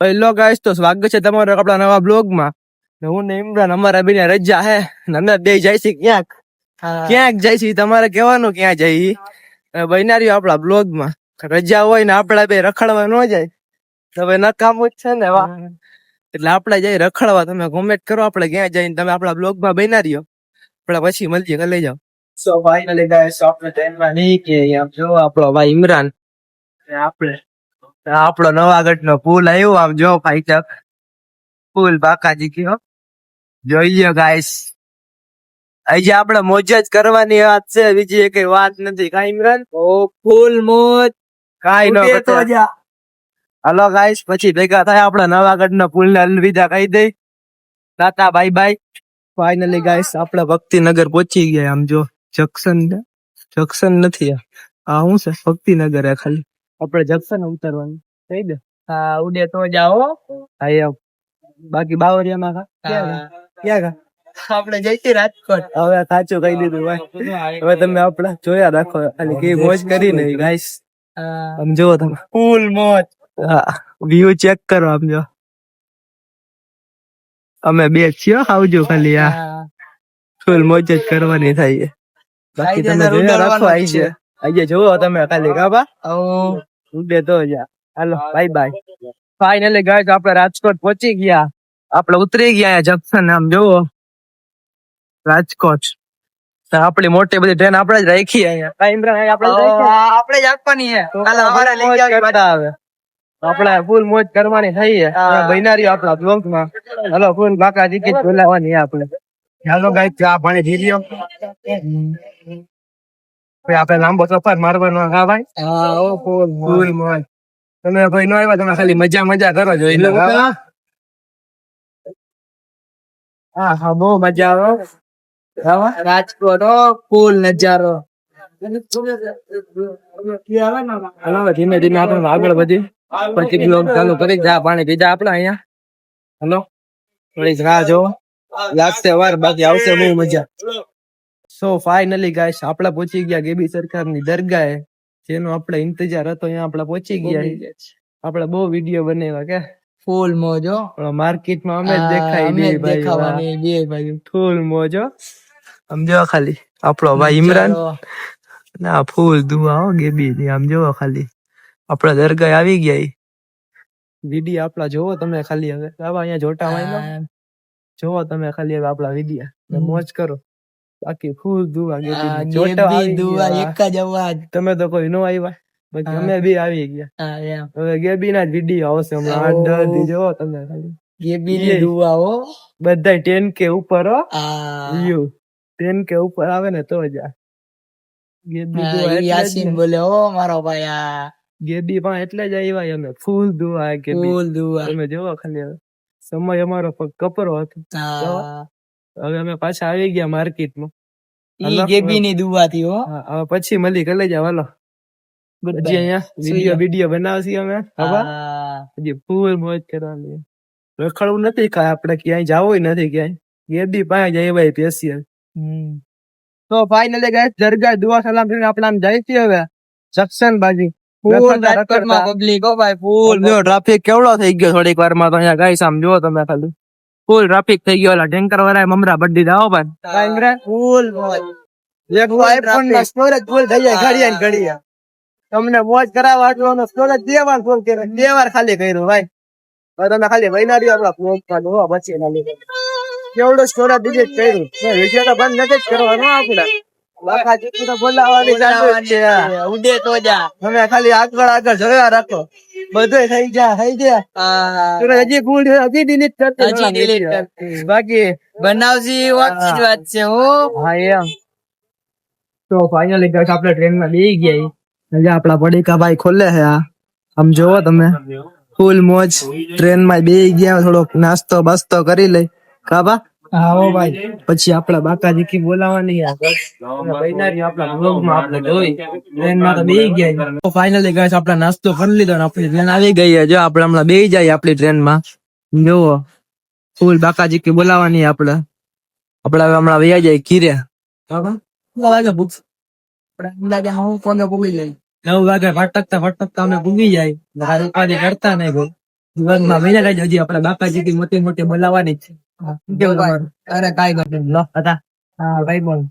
Hello guys, તો સ્વાગત છે તમારો આપણા નવા બ્લોગમાં. હું ને ઇમરાન અમારા બેને રજા હે ને અમે બે જાય છે ક્યાંક જાય છે તમારે કહેવાનું ક્યાં જાય બન્યા આપણા બ્લોગમાં. રજા હોય ને આપડા બે રખડવા ન જાય તો હવે નકામું જ છે ને વા, એટલે આપણે જઈ રખડવા. તમે કોમેન્ટ કરો આપણે ક્યાં જઈને, તમે આપણા બ્લોગમાં બન્યા રહ્યો. આપણે પછી મળીએ, લઈ જાઓ. સો ફાઇનલી ગાઈસ આપણે ટ્રેનમાં નહીં કે આમ જો આપણો ભાઈ ઇમરાન આપણે આપણો નવાગઢ નો પુલ આવ્યો. આમ જો ભાઈ તક પુલ બાકાજી કયો જોઈએ ગાઈસ. આજે આપણે મોજ જ કરવાની વાત છે, બીજી કઈ વાત નથી. કાઈ ઇમરાન ઓ ફૂલ મોજ કાઈ ન કરતો. હાલો ગાઈસ, પછી ભેગા થાય આપણા નવાગઢ ના પુલ ને અલવિદા કહી દઈ. Tata bye bye. Finally guys આપણે ભક્તિનગર પહોંચી ગયા. આમ જો જંક્શન નથી આ શું છે, ભક્તિનગર હે ખાલી. આપણે જંક્શન ઉતરવાનું કહી દે. હા ઉડે તો જાઓ. હા એમ બાકી બાવરિયામાં ક્યાં આપણે જઈતી રાજકોટ. હવે સાચું કહી દીધું ભાઈ. હવે તમે આપડા જોયા રાખો ખાલી કેવી મોજ કરી ને ગાઈસ. આમ જો તમે ફૂલ મોજ. હા વ્યૂ ચેક કરો. આમ જો અમે બે છીએ આવજો ખાલી. આ ફૂલ મોજ જ કરવાની થાય. બાકી તમે જોયા રાખો. આઈ જોવો તમે ખાલી કાબા ઉડે તો જા. હાલો બાય બાય. ફાઇનલી ગાઈસ આપણે રાજકોટ પહોંચી ગયા. આપણે ઉતરી ગયા જંક્શન. આમ જોવો રાજકોટ. આપણી મોટી બધી ટ્રેન આપણે જ રાખી અહીંયા. આપણે જ આપવાની છે. આપણે ફૂલ મોજ કરવાની થઈ છે. બિનારી આપણા બ્લોગમાં. હાલો ફૂલ બાકા ટિકિટ બોલાવવાની આપણે. હાલો ગાઈસ ચા પાણી પી લ્યો. આપણે લાંબો સફર મારવાનો. હા ભાઈ ફૂલ મોજ. તમે ભાઈ નો આવ્યા, તમે ખાલી મજા કરો જોઈ. હા બહુ મજા આવે રાજકોટ. ફૂલ નજારો. ધીમે ધીમે આપણે આગળ વધી પછી બ્લોગ ચાલુ કરી. ચા પાણી પીધા આપણે અહીંયા. હલો થોડીક રાહ જોવો, લાગશે વાર બાકી આવશે બહુ મજા. સો ફાઇનલી ગાઈસ આપણે પહોંચી ગયા ગેબી સરકારની દરગાહે. જેનો આપણે ઇંતજાર હતો અહીંયા આપણે પહોંચી ગયા. આપણે બહુ વિડીયો બનાવ્યા કે ફૂલ મોજો. માર્કેટમાં અમે જ દેખાવાની બે ભાઈ. ફૂલ મોજો. સમજો ખાલી આપણો ભાઈ ઇમરાન ના ફૂલ દુઆ હો ગેબી ની. આમ જોવો ખાલી આપણા દરગાહ આવી ગયા. વિડીયો આપણા જોવો તમે ખાલી. હવે અહીંયા જોટા હોય જોવો તમે ખાલી. હવે આપણા વિડીયો મોજ કરો. બાકી ફૂલ દુઆ ગેબી એક જ અવાજ. તમે તો કોઈ નો આવ્યા, બાકી અમે બી આવી ગયા. હવે ગેબી ના જ વિડીયો આવશે હમણાં 8-10 જોવો તમે ખાલી. ગેબી ની દુઆ હો બધા 10K ઉપર હો વ્યૂ. 10K ઉપર આવે ને તો જા ગેબી દુઆ યાસીન બોલે હો મારો ભાઈ. ગેબી પણ એટલે જ આવ્યા અમે. ફૂલ દુઆ ગેબી ફૂલ દુઆ. તમે જોવો ખાલી. સમય અમારો કપરો હતો. હવે અમે પાછા આવી ગયા માર્કેટમાં. ઈ ગેબી ની દુઆ થી હો. હવે પછી મળી કલે જાવ. હાલો હજી અહીંયા વિડીયો બનાવશી અમે. હજી ફૂલ મોજ કરવાની. રખડવું નથી કાંઈ આપણે, ક્યાંય જવું નથી ક્યાંય. ગેબી પાસે જાય ભાઈ પેશિયલ. તો ફાઇનલી ગાઈસ દરગાહ દુઆ સલામ કરીને આપણે આમ જાય છે હવે જંક્શન બાજુ. પબ્લિક હો ભાઈ ફૂલ. જો ટ્રાફિક કેવડો થઈ ગયો થોડીક વારમાં તો અહીંયા ગાઈસ. આમ જુઓ તમે ખાલી ફૂલ ટ્રાફિક થઈ ગયો. ટેન્કર વાળા મમરા બડી દાઓ ભાઈ. ફૂલ એક આઈફોન ના સ્ટોરેજ ફૂલ થઈ જાય ઘડિયા ને ઘડિયા. તમને મોજ કરાવવા આટલો સ્ટોરેજ 2 વાર ફૂલ કર્યો. 2 વાર ખાલી કર્યો ભાઈ. તમે ખાલી વૈનારી આપણા ફોન કાઢો પછી ના લીધે કેવડો સ્ટોરેજ ડિલીટ કર્યું. વિડિયો તો બંધ નથી કરવાનો આપણે. લાખા જીતી તો બોલાવવાની ચાલુ છે. ઉડે તો જા. તમે ખાલી આગળ જોયા રાખો. બધું થઈ જાય. હજી ફૂલ હજી ડિલીટ કરતી બાકી બનાવજી વાત છે હો. હા એમ. તો ફાઇનલી ગાઈસ આપણે ટ્રેનમાં બેસી ગયા. હજી આપણા પડીકા ભાઈ ખોલે છે. આમ જોવો તમે ફૂલ મોજ. ટ્રેન માં બેસી ગયા. થોડોક નાસ્તો બાસ્તો કરી લઈ કાબા. હા ભાઈ પછી આપડા બાકાજી બોલાવાની. ફાઇનલી ગાઈસ આપણે નાસ્તો કરી લીધો. આપણી ટ્રેન આવી ગઈ. જો આપણે હમણાં બેસી જાય આપણી ટ્રેન માં. જોવો ફૂલ બાકાજી બોલાવાની. આપણે હમણાં વયા જાય ઘીરે. 9 વાગે ફટકતા અમે ભૂગી જાય. ઉપાધિ કરતા નહીં ભાઈ. જીવનમાં મહિના કાઢી હજી આપણા બાપાજી થી મોટી મોટી બોલાવવાની જ છે. કેવું તમારું? અરે કાંઈ ઘટે લો હતા. હા ભાઈ બોલ.